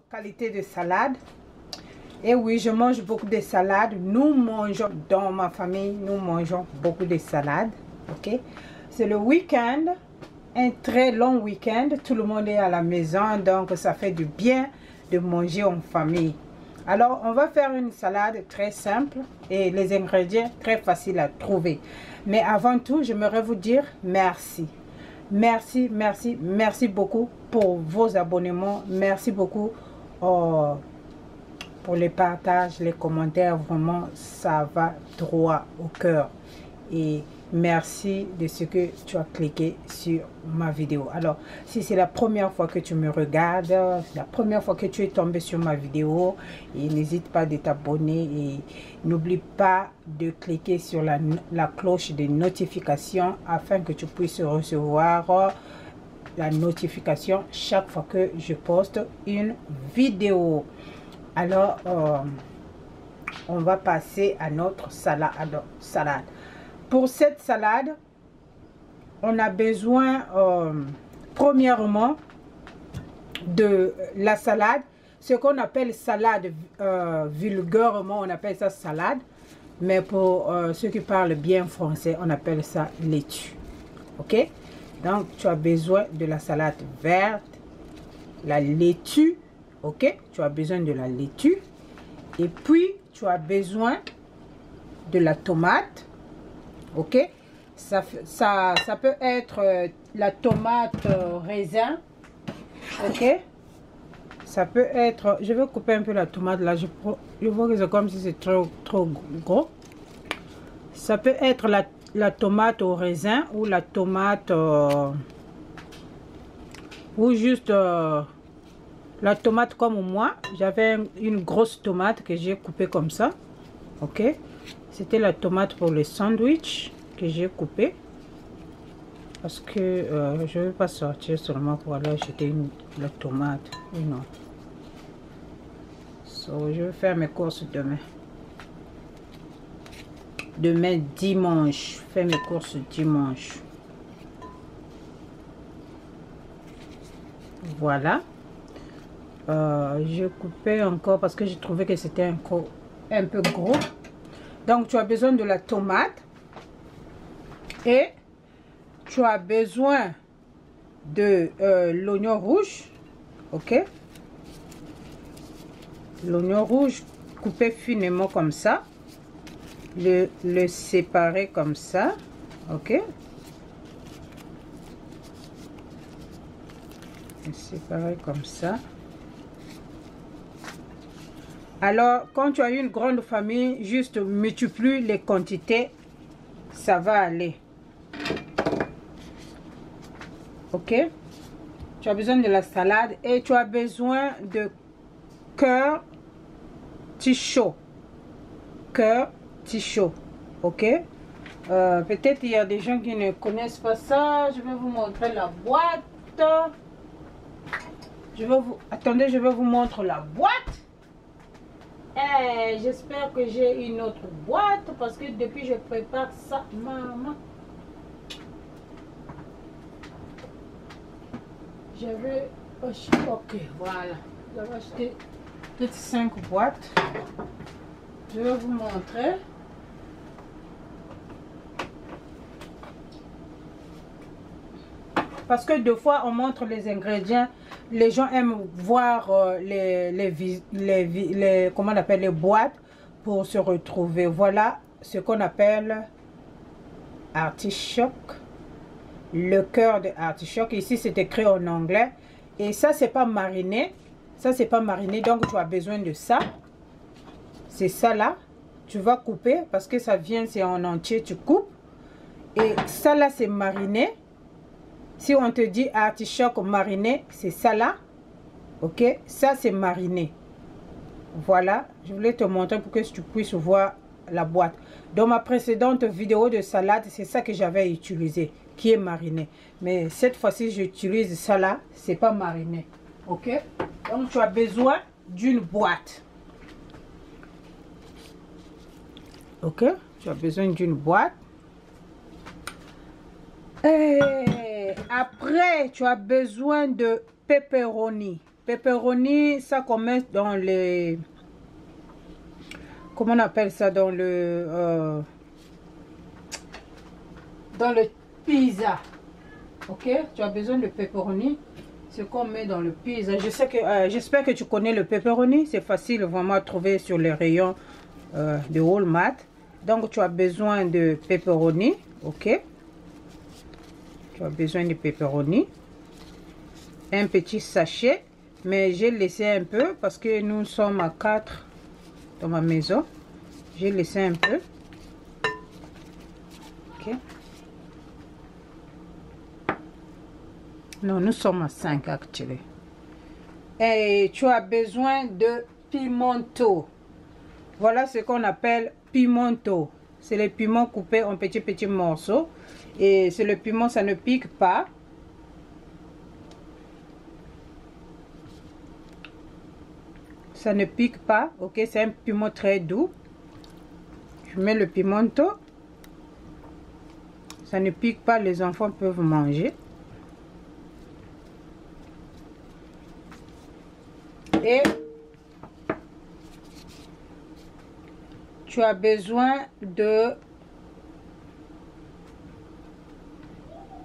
qualité de salade. Et oui, je mange beaucoup de salades. Nous mangeons, dans ma famille, nous mangeons beaucoup de salades. Ok? C'est le week-end, un très long week-end. Tout le monde est à la maison, donc ça fait du bien de manger en famille. Alors, on va faire une salade très simple et les ingrédients très faciles à trouver. Mais avant tout, j'aimerais vous dire merci. Merci, merci, merci beaucoup pour vos abonnements. Merci beaucoup pour les partages, les commentaires. Vraiment, ça va droit au cœur. Et merci de ce que tu as cliqué sur ma vidéo. Alors, si c'est la première fois que tu me regardes, la première fois que tu es tombé sur ma vidéo, n'hésite pas de t'abonner et n'oublie pas de cliquer sur la cloche de notification afin que tu puisses recevoir la notification chaque fois que je poste une vidéo. Alors, on va passer à notre salade. Pour cette salade, on a besoin premièrement de la salade, ce qu'on appelle salade, vulgairement on appelle ça salade, mais pour ceux qui parlent bien français, on appelle ça laitue. Ok? Donc tu as besoin de la salade verte, la laitue, ok? Tu as besoin de la laitue, et puis tu as besoin de la tomate. Ok, ça peut être la tomate raisin. Ok, ça peut être, je vais couper un peu la tomate là, je vois que c'est comme si c'est trop gros. Ça peut être la tomate au raisin ou la tomate ou juste la tomate comme moi. J'avais une grosse tomate que j'ai coupée comme ça. Ok, c'était la tomate pour le sandwich que j'ai coupé parce que je ne vais pas sortir seulement pour aller acheter la tomate. Non. So, je vais faire mes courses demain. Demain dimanche. Je fais mes courses dimanche. Voilà. Je coupais encore parce que j'ai trouvé que c'était un peu gros. Donc, tu as besoin de la tomate et tu as besoin de l'oignon rouge. Ok? L'oignon rouge coupé finement comme ça. Le séparer comme ça. Ok? Le séparer comme ça. Alors, quand tu as une grande famille, juste multiplie les quantités, ça va aller. Ok? Tu as besoin de la salade et tu as besoin de cœur tichaud. Cœur tichaud. Ok? Peut-être il y a des gens qui ne connaissent pas ça. Je vais vous montrer la boîte. Attendez, je vais vous montrer la boîte. J'espère que j'ai une autre boîte parce que depuis je prépare ça, maman. J'avais acheté, ok, voilà. J'avais acheté toutes 5 boîtes. Je vais vous montrer. Parce que deux fois on montre les ingrédients, les gens aiment voir comment on appelle les boîtes pour se retrouver. Voilà ce qu'on appelle artichoke, le cœur de artichoke. Ici c'est écrit en anglais et ça c'est pas mariné, ça c'est pas mariné, donc tu as besoin de ça. C'est ça là, tu vas couper parce que ça vient, c'est en entier, tu coupes. Et ça là c'est mariné. Si on te dit artichoke mariné, c'est ça là. Ok, ça c'est mariné. Voilà, je voulais te montrer pour que tu puisses voir la boîte. Dans ma précédente vidéo de salade, c'est ça que j'avais utilisé, qui est mariné. Mais cette fois-ci, j'utilise ça là, c'est pas mariné. Ok, donc tu as besoin d'une boîte. Ok, tu as besoin d'une boîte. Et après, tu as besoin de pepperoni. pepperoni, ça qu'on met dans les... Comment on appelle ça? Dans le pizza. Ok, tu as besoin de pepperoni. Ce qu'on met dans le pizza. Je sais que j'espère que tu connais le pepperoni. C'est facile vraiment à trouver sur les rayons de Walmart. Donc tu as besoin de pepperoni. Ok, tu as besoin de pepperoni. Un petit sachet, mais j'ai laissé un peu parce que nous sommes à 4 dans ma maison. J'ai laissé un peu. Ok. Non, nous sommes à 5 actuellement. Et tu as besoin de pimento. Voilà ce qu'on appelle pimento. C'est les piments coupés en petits morceaux. Et c'est le piment, ça ne pique pas. Ça ne pique pas. Ok, c'est un piment très doux. Je mets le pimento. Ça ne pique pas, les enfants peuvent manger. Et tu as besoin de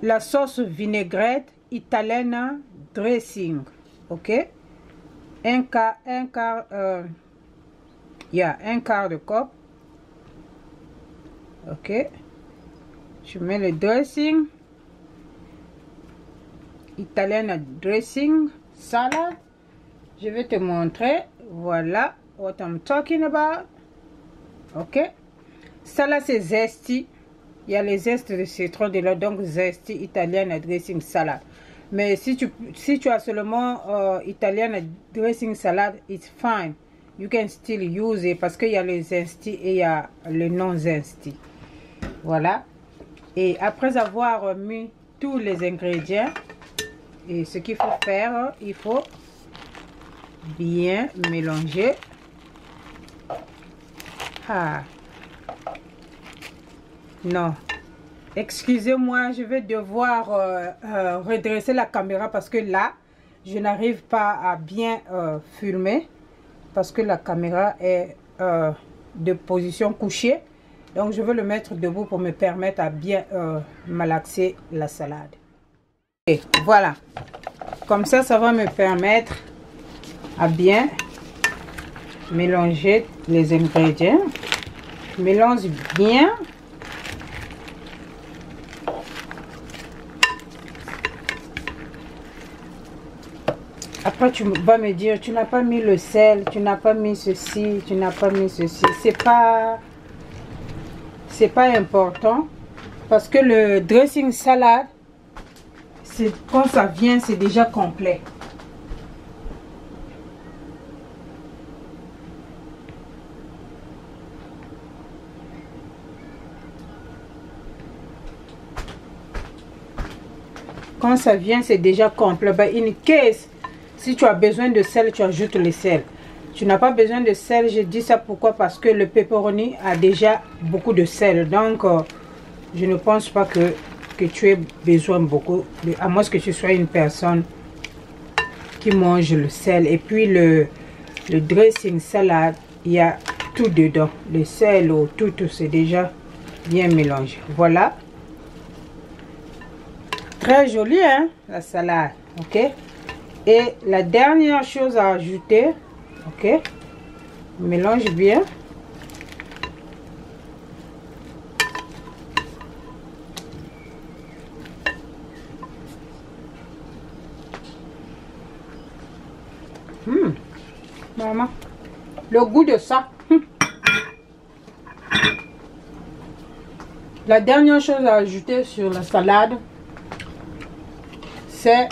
la sauce vinaigrette italienne dressing. Ok, un quart de cup. Ok, je mets le dressing italienne dressing salad. Je vais te montrer, voilà what I'm talking about. Ok, ça là c'est zesty, il y a les zestes de citron de là, donc zesty italienne dressing salad. Mais si tu as seulement italienne dressing salad, it's fine, you can still use it parce qu'il y a les zesty et il y a le non zesty. Voilà, et après avoir mis tous les ingrédients, et ce qu'il faut faire, il faut bien mélanger. Ah non, excusez-moi, je vais devoir redresser la caméra parce que là je n'arrive pas à bien filmer parce que la caméra est de position couchée. Donc je vais le mettre debout pour me permettre à bien malaxer la salade. Et voilà, comme ça va me permettre à bien mélanger les ingrédients. Je mélange bien. Après tu vas me dire, tu n'as pas mis le sel, tu n'as pas mis ceci, tu n'as pas mis ceci. C'est pas important parce que le dressing salade, c'est quand ça vient, c'est déjà complet. Quand ça vient, c'est déjà complet. But in case, si tu as besoin de sel, tu ajoutes le sel. Tu n'as pas besoin de sel, je dis ça pourquoi? Parce que le pepperoni a déjà beaucoup de sel. Donc, je ne pense pas que tu aies besoin beaucoup, à moins que tu sois une personne qui mange le sel. Et puis, le dressing salade, il y a tout dedans. Le sel, tout c'est déjà bien mélangé. Voilà. Très joli, hein, la salade. Ok. Et la dernière chose à ajouter, ok, mélange bien. Maman, le goût de ça. La dernière chose à ajouter sur la salade, c'est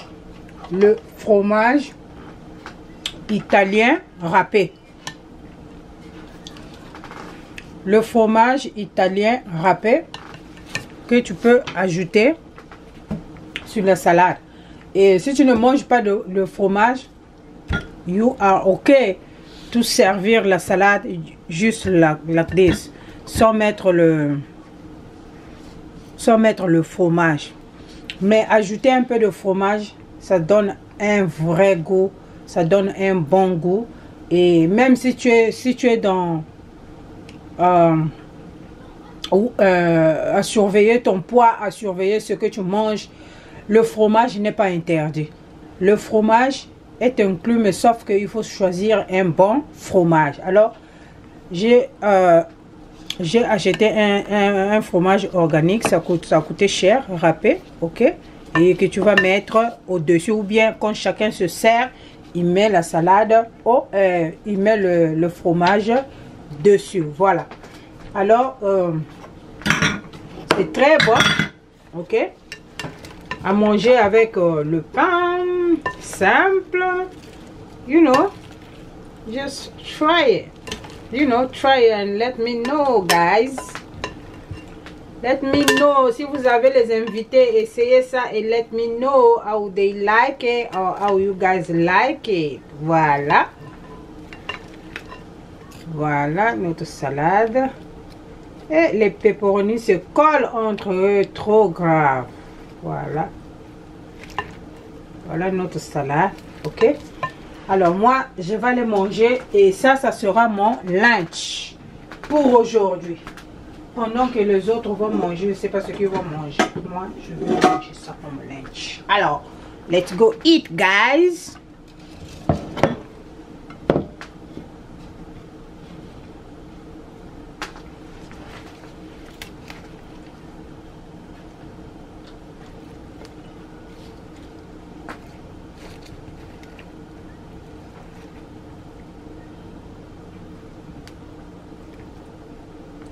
le fromage italien râpé. Le fromage italien râpé que tu peux ajouter sur la salade. Et si tu ne manges pas de fromage, you are okay to servir la salade juste like this, sans mettre le fromage. Mais ajouter un peu de fromage, ça donne un vrai goût ça donne un bon goût. Et même si tu es dans à surveiller ton poids, à surveiller ce que tu manges, le fromage n'est pas interdit. Le fromage est inclus, mais sauf qu'il faut choisir un bon fromage. Alors, j'ai acheté un fromage organique, ça coûtait cher, râpé, ok, et que tu vas mettre au-dessus, ou bien quand chacun se sert, il met la salade, il met le fromage dessus, voilà. Alors, c'est très bon, ok, à manger avec le pain, simple, you know, just try it. You know, try it and let me know, guys. Let me know si vous avez les invités, essayez ça et let me know how they like it or how you guys like it. Voilà. Voilà notre salade. Et les pepperonis se collent entre eux, trop grave. Voilà. Voilà notre salade, ok. Alors moi, je vais les manger et ça sera mon lunch pour aujourd'hui. Pendant que les autres vont manger, je ne sais pas ce qu'ils vont manger. Moi, je vais manger ça comme lunch. Alors, let's go eat, guys.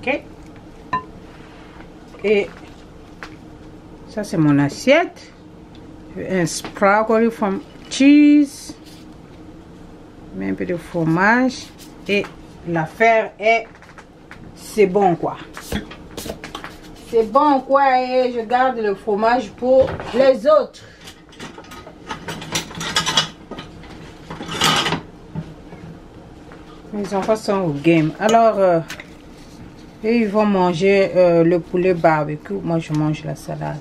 Ok. Et ça c'est mon assiette. Un spaghetti from cheese. Un peu de fromage. Et l'affaire est, c'est bon quoi. C'est bon quoi, et je garde le fromage pour les autres. Mes enfants sont au game. Alors, et ils vont manger le poulet barbecue. Moi, je mange la salade.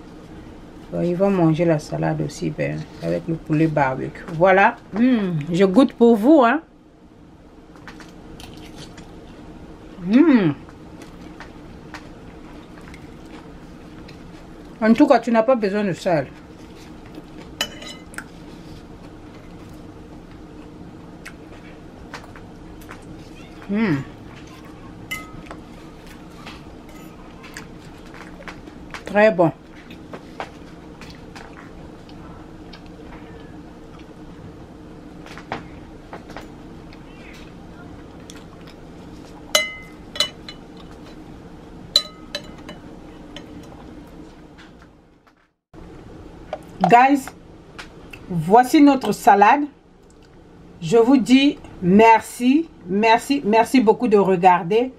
Ils vont manger la salade aussi, ben, avec le poulet barbecue. Voilà. Je goûte pour vous, hein. En tout cas, tu n'as pas besoin de sel. Très bon. Guys, voici notre salade. Je vous dis merci, merci beaucoup de regarder.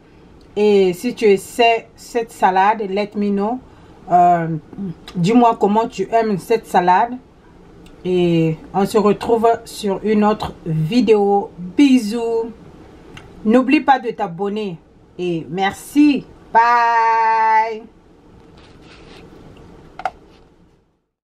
Et si tu essaies cette salade, let me know. Dis-moi comment tu aimes cette salade. Et on se retrouve sur une autre vidéo. Bisous. N'oublie pas de t'abonner. Et merci. Bye.